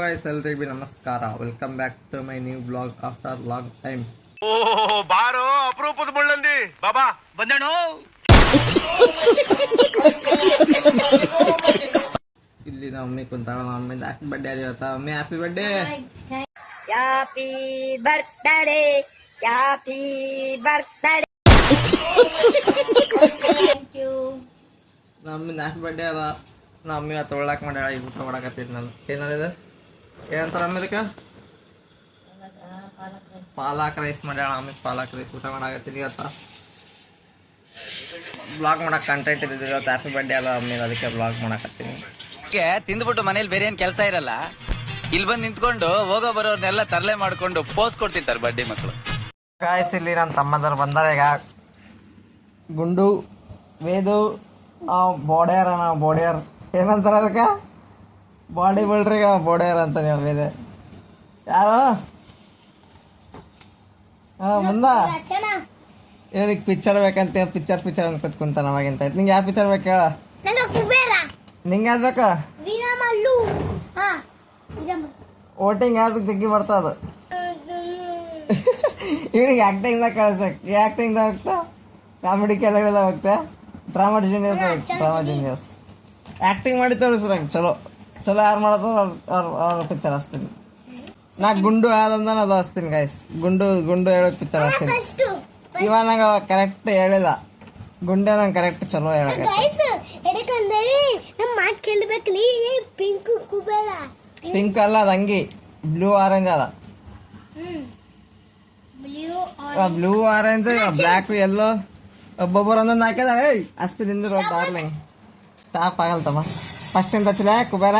guys, ಎಲ್ರಿಗೂ ನಮಸ್ಕಾರ. Welcome back to my new blog after long time. ಓ ಬಾರೋ ಅಪರೂಪದ ಮುಳ್ಳಂದಿ ಬಾಬಾ ಬಂದಣೋ. ಇಲ್ಲಿ ನಮ್ಮ ಮಮ್ಮಿ ಕುಂತಾಳ. ಮಮ್ಮಿಂದ ಹ್ಯಾಪಿ ಬರ್ಡೇ ಅದೇವತ್ತ. Mummy happy birthday. Happy birthday, happy birthday. Thank you. ನಮ್ಮಿಂದ ಹ್ಯಾಪಿ ಬರ್ಡೇ ಅದ. ನಮ್ಮಿ ಅವತ್ತು ಒಳ್ಳಾಕ್ ಮಾಡ್ಯಾಳ. ಈಗ ಊಟ ಮಾಡಕತ್ತೀನಿ ನಾನು. ಏನದ ಏನಂತಾರ ಅಮ್ಮ ಇದಕ್ಕೆ? ಪಾಲಕ್ ರೈಸ್ ಮಾಡ್ಯಾಳ. ಆಮೇಲೆ ಪಾಲಕ್ ರೈಸ್ ಊಟ ಮಾಡಾಕತ್ತೀನಿ. ಇವತ್ತ ಬ್ಲಾಗ್ ಮಾಡಕ್ ಕಂಟೆಂಟ್ ಇದ್ದಿದ್ದು. ಇವತ್ತು ಹ್ಯಾಪಿ ಬರ್ಡೇ ಅಲ್ಲ ಆಮೇಲೆ ಅದಕ್ಕೆ ಬ್ಲಾಗ್ ಮಾಡಾಕತ್ತೀನಿ. ತಿಂದ್ಬಿಟ್ಟು ಮನೇಲಿ ಬೇರೆ ಏನ್ ಕೆಲಸ ಇರಲ್ಲ, ಇಲ್ಲಿ ಬಂದು ನಿಂತ್ಕೊಂಡು ಹೋಗೋ ಬರೋರ್ನೆಲ್ಲ ತರಲೆ ಮಾಡ್ಕೊಂಡು ಪೋಸ್ ಕೊಡ್ತಿರ್ತಾರೆ ಬಡ್ಡಿ ಮಕ್ಕಳು. ಗಾಯ್ಸ್, ಇಲ್ಲಿ ನನ್ನ ತಮ್ಮದವ್ರು ಬಂದಾರ. ಈಗ ಗುಂಡು ವೇದು ಬೋಡ್ಯಾರ. ನಾವು ಬೋಡ್ಯಾರ್ ಏನಂತಾರ ಅದಕ್ಕೆ? ಬಾಡಿ ಬಿಲ್ಡ್ರಿಗ ಬೋಡ್ಯಾರ ಅಂತ ನೀವು ವೇದೆ ಯಾರು? ಮುಂದ ಏನಕ್ಕೆ ಪಿಕ್ಚರ್ ಬೇಕಂತ ಪಿಕ್ಚರ್ ಅಂತ ಕೂತ್ಕೊಂತ ನಮಗಿಂತ. ನಿಂಗೆ ಯಾವ ಪಿಕ್ಚರ್ ಬೇಕು ಹೇಳ? ನಿಂಗೆ ಯಾವ್ದು ಬೇಕಾ? ವೋಟಿಂಗ್ ಯಾವ್ದಕ್ಕೆ ಜಗ್ಗಿ ಬರ್ತದ? ಇವ್ರಿಗೆ ಆಕ್ಟಿಂಗ್ದಾಗ ಕಳ್ಸಕ್. ಈ ಆಕ್ಟಿಂಗ್ದಾಗ ಹೋಗ್ತಾ, ಕಾಮಿಡಿ ಕೆಳಗಡೆದಾಗ ಹೋಗ್ತಾ, ಡ್ರಾಮಾ ಜೂನಿಯರ್ಸ್ ಆಕ್ಟಿಂಗ್ ಮಾಡಿ ತೋರಿಸ್ರಂಗ ಚಲೋ ಚಲೋ ಯಾರು ಮಾಡೋದು ಅವ್ರ ಪಿಕ್ಚರ್ ಹಚ್ತೀನಿ. ನಾ ಗುಂಡು ಯಾವ್ದಂದ ಅದು ಹಚ್ತೀನಿ ಗಾಯ್ಸ್. ಗುಂಡು ಹೇಳೋ ಪಿಕ್ಚರ್ ಹಚ್ತೀನಿ. ಇವ ನಂಗೆ ಕರೆಕ್ಟ್ ಹೇಳಿಲ್ಲ. ಗುಂಡೆ ನಂಗೆ ಕರೆಕ್ಟ್ ಚಲೋ ಹೇಳಕ್ಕೆ. ಪಿಂಕ್ ಅಲ್ಲ, ಅದು ಅಂಗಿ ಬ್ಲೂ ಆರೆಂಜ್ ಅದ. ಬ್ಲೂ ಆರೆಂಜ್ ಬ್ಲ್ಯಾಕ್ ಎಲ್ಲೋ ಒಬ್ಬೊಬ್ಬರು ಒಂದೊಂದು ಹಾಕಿದಾರೆ. ಅಷ್ಟು ನಿಂದ್ರು ಡಾರ್ಲಿಂಗ್ ತಾಪ್ ಆಗಲ್ತಮ್ಮ. ಫಸ್ಟ್ ಇಂದ ಹಚ್ಚಲ ಕುಬೇರ.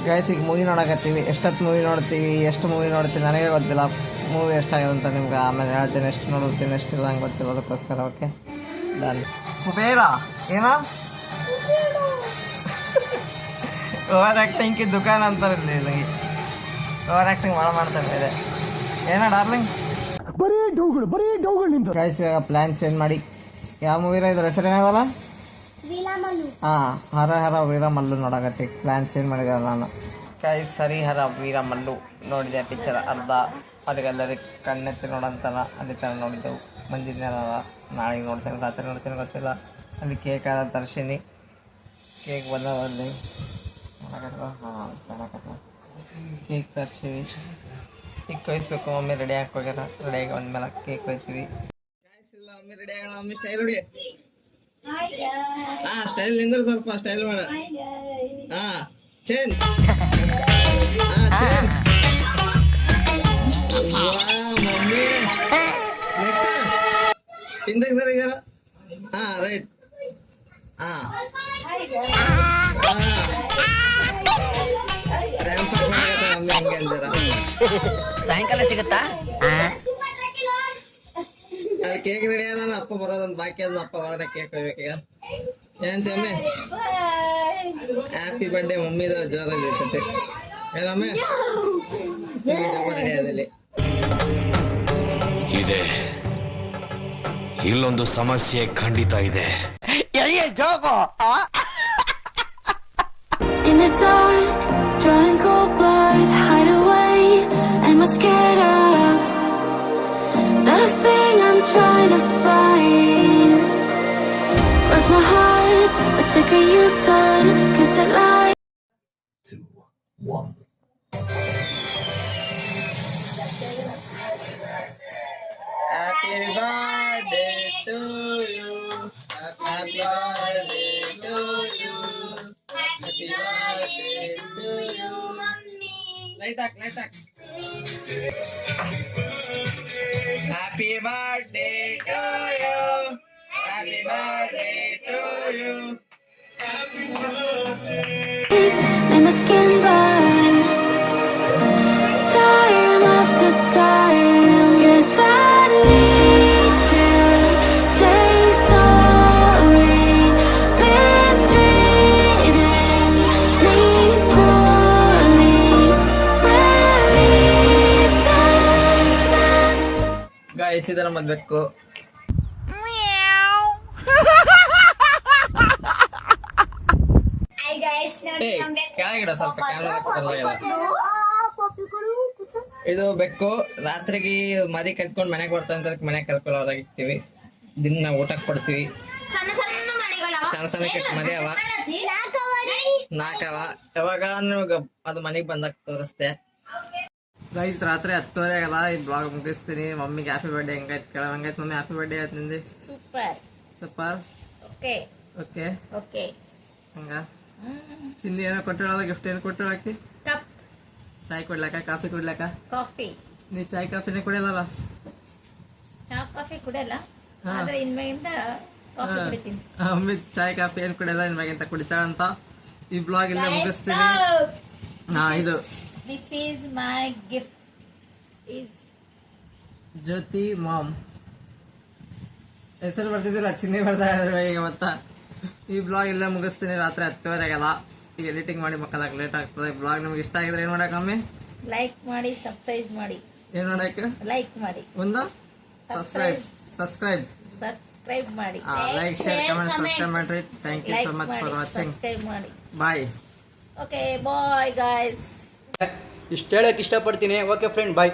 ಗೈಸ್, ಈಗ ಮೂವಿ ನೋಡಕತ್ತೀವಿ. ಎಷ್ಟೊತ್ತು ಮೂವಿ ನೋಡ್ತೀವಿ, ಎಷ್ಟು ಮೂವಿ ನೋಡ್ತೀವಿ ನನಗೆ ಗೊತ್ತಿಲ್ಲ. ಮೂವಿ ಎಷ್ಟಾಗಿದೆ ಅಂತ ನಿಮ್ಗೆ ಆಮೇಲೆ ಹೇಳ್ತೀನಿ. ಎಷ್ಟು ನೋಡ್ತೀನಿ ಎಷ್ಟಿಲ್ಲ ಹಂಗೆ ಗೊತ್ತಿಲ್ಲ. ಅದಕ್ಕೋಸ್ಕರ ಓಕೆ ಡನ್. ಕುಬೇರ ಏನ ಓವರ್ ಆ್ಯಕ್ಟಿಂಗ್ ದುಕಾನ್ ಅಂತಾರೆ ಇಲ್ಲಿ. ನನಗೆ ಓವರ್ ಆ್ಯಕ್ಟಿಂಗ್ ಮಾಡ್ತಾರೆ ಬೇರೆ. ಏನ ಡಾರ್ಲಿಂಗ್? ಗೈಸ್, ಇವಾಗ ಪ್ಲ್ಯಾನ್ ಚೇಂಜ್ ಮಾಡಿ ಯಾವ ಮೂವಿರ ಇದ್ರ ಹೆಸರು ಏನದಲ್ಲ? ಹರ ವೀರ ಮಲ್ಲು ನೋಡಕತ್ತಿ. ಪ್ಲ್ಯಾನ್ ಚೇಂಜ್ ಮಾಡಿದೆ ನಾನು. ಗೈಸ್, ಹರಿಹರ ವೀರ ಮಲ್ಲು ನೋಡಿದೆ ಪಿಕ್ಚರ್ ಅರ್ಧ. ಅದಕ್ಕೆಲ್ಲರಿಗೆ ಕಣ್ಣೆತ್ತಿ ನೋಡಂತಲ್ಲ ಅಲ್ಲಿ ಥರ ನೋಡಿದ್ದೆವು. ಮುಂದಿನ ನಾಳೆಗೆ ನೋಡ್ತೇನೆ, ರಾತ್ರಿ ನೋಡ್ತೇನೆ ಗೊತ್ತಿಲ್ಲ. ಅಲ್ಲಿ ಕೇಕ್ ಆದ ತರ್ಸಿನಿ. ಕೇಕ್ ಬಂದಲ್ಲಿ ಕೇಕ್ ತರ್ಸಿವಿ. ಕೇಕ್ ಕೊಯ್ಸ್ಬೇಕು. ಮಮ್ಮಿ ರೆಡಿ ಹಾಕಿ ಹೋಗ್ಯಾರ. ರೆಡಿಯಾಗಿ ಬಂದ್ಮೇಲೆ ಕೇಕ್ ಕೊಯ್ತೀವಿ. ಇಲ್ಲ ಮಮ್ಮಿ ರೆಡಿ ಆಗೋಣ. ಮಮ್ಮಿ ಸ್ಟೈಲ್ ಹೊಡಿ. ಸ್ಟೈಲ್ ನಿಂದ್ರ ಸ್ವಲ್ಪ ಸ್ಟೈಲ್ ಮಾಡ. Change change. ಮಮ್ಮಿ ನೆಕ್ಸ್ಟ್ ಹಿಂದಕ್ಕೆ ಸರ್ ಈಗ. ರೈಟ್. ಮಮ್ಮಿ ಹಂಗೆ ಅಂದಿರ. ಸಾಯಂಕಾಲ ಸಿಗುತ್ತಾ? ಅದು ಕೇಕ್ ರೆಡಿ ಆದ. ಅಪ್ಪ ಬರೋದಂತ ಬಾಕಿ ಅದ. ಅಪ್ಪ ಬರೋದ ಕೇಕ್ ಕೊಯ್ಬೇಕೀಗ. ಏನಂತ ಮಮ್ಮಿ? ಹ್ಯಾಪಿ ಬರ್ಡೇ ಮಮ್ಮಿದ ಜೋರಲ್ಲಿ ಸತ್ತೆ ಏನಮ್ಮೆ ರೆಡಿ ಆದಲ್ಲಿ ಇದೆ. ಇಲ್ಲೊಂದು ಸಮಸ್ಯೆ ಖಂಡಿತ ಇದೆ. In the dark, drawing cold blood, hide away. Am I scared of nothing I'm trying to find? Cross my heart, but take a U-turn, 'cause it lies. 2, 1. Happy birthday to you. Happy birthday to you. Happy birthday to you. Light up. Happy birthday to you. Happy birthday to you. Made my skin burn, time after time. Guess I need to say sorry. Been treating me poorly. Believe that's guys, ಇದರ ಮದ್ಬೇಕು ಕೆಳಗಿಡ ಸ್ವಲ್ಪ ಇದು ಬೆಕ್ಕು ರಾತ್ರಿಗೆ ಮರಿ ಕತ್ಕೊಂಡು ಮನೆಗೆ ಬರ್ತಾ ಅಂತ ಮನೆಗೆ ಕರ್ಕೊಳ್ಳೋರಾಗಿರ್ತೀವಿ. ದಿನ ನಾವು ಊಟಕ್ಕೆ ಕೊಡ್ತೀವಿ. ಸಣ್ಣ ಸಣ್ಣ ಕೆಟ್ಟ ಮರಿ ಅವ, 4 ಅವ. ಯಾವಾಗ ಅದು ಮನೆಗೆ ಬಂದಾಗ ತೋರಿಸ್ತೆ. ಗೈಸ್ ರಾತ್ರಿ 10:30 ಆಗಲ್ಲ. ಈ ಬ್ಲಾಗ್ ಮುಗಿಸ್ತೀನಿ. ಮಮ್ಮಿಗೆ ಹ್ಯಾಪಿ ಬರ್ಡೇ ಹೆಂಗಾಯ್ತು ಕೇಳಂಗಾಯ್ತು. ಮಮ್ಮಿ ಹ್ಯಾಪಿ ಬರ್ಡೇ ಆಯ್ತು ನಿಂದು? ಸೂಪರ್. ಓಕೆ ಹಂಗ ಚಿಂದಿ ಏನೋ ಕೊಟ್ಟಿರೋದ ಗಿಫ್ಟ್ ಏನು ಕೊಟ್ಟಿರೋಕಿ? ಚಾಯ್ ಕೊಡ್ಲಾಕ ಕಾಫಿ ಕೊಡ್ಲಾಕ? ಕಾಫಿ. ನೀ ಚಾಯ್ ಕಾಫಿನೇ ಕುಡಿಯೋದಲ್ಲ? ಕಾಫಿ ಕುಡಿಯಲ್ಲ, ಆದ್ರೆ ಇನ್ಮೇಲಿಂದ ಕಾಫಿ ಕುಡಿತೀನಿ. ಮಮ್ಮಿ ಚಾಯ್ ಕಾಫಿ ಏನ್ ಕುಡಿಯಲ್ಲ, ಇನ್ಮ್ಯಾಗಿಂತ ಕುಡಿತಾಳಂತ. ಈ ಬ್ಲಾಗ್ ಇಲ್ಲ ಮುಗಿಸ್ತೀನಿ. ಇದು This is my gift. Is Jyothi ma'am ಹೆಸರು ಬರ್ತಿದ್ದಿಲ್ಲ, ಚಿನ್ನಿ ಬರ್ತಾಳೆ ಈಗ ಮತ್ತ. ಈ ಬ್ಲಾಗ್ ಇಲ್ಲ ಮುಗಿಸ್ತೀನಿ. ರಾತ್ರಿ 10:30 ಆಗಲ್ಲ. ಈಗ ಎಡಿಟಿಂಗ್ ಮಾಡಿ ಮಕ್ಕಳಾಗ ಲೇಟ್ ಆಗ್ತದೆ. ಬ್ಲಾಗ್ ನಿಮ್ಗೆ ಇಷ್ಟ ಆಗಿದ್ರೆ ಏನ್ ಮಾಡಕ್ ಮಮ್ಮಿ? ಲೈಕ್ ಮಾಡಿ, ಸಬ್ಸ್ಕ್ರೈಬ್ ಮಾಡಿ. ಏನ್ ಮಾಡಕ್? ಲೈಕ್ ಮಾಡಿ. ಒಂದು ಸಬ್ಸ್ಕ್ರೈಬ್ ಮಾಡಿ. ಲೈಕ್ ಶೇರ್ ಕಮೆಂಟ್ ಸಬ್ಸ್ಕ್ರೈಬ್ ಮಾಡ್ರಿ. Thank you so much for watching. Subscribe ಮಾಡಿ. ಬಾಯ್. Okay bye guys. ಇಷ್ಟು ಹೇಳಕ್ ಇಷ್ಟಪಡ್ತೀನಿ. ಓಕೆ ಫ್ರೆಂಡ್, ಬಾಯ್.